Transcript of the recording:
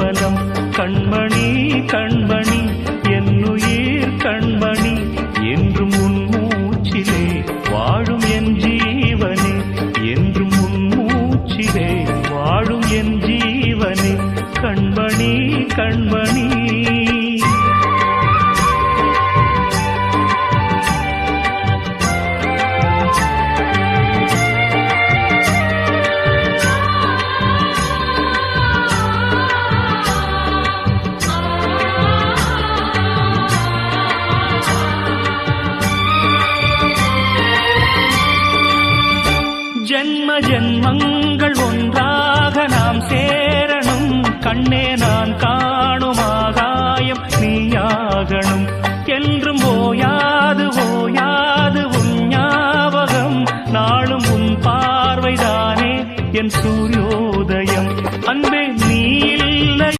ஊர்வலம். கண்மணி கண்மணி என்னுயிர் கண்மணி என்றும் உன் மூச்சிலே வாழும் என் ஜீவனே, என்றும் உன் மூச்சிலே வாழும் என் ஜீவனே. கண்மணி கண்மணி ஜன்ம ஜன்மங்கள் ஒன்றாக நாம் சேரணும். கண்ணே நான் காணும் ஆகாயம் நீயாகணும். என்றும் ஓயாது ஓயாது உன் ஞாபகம், நாளும் உன் பார்வைதானே என் சூரிய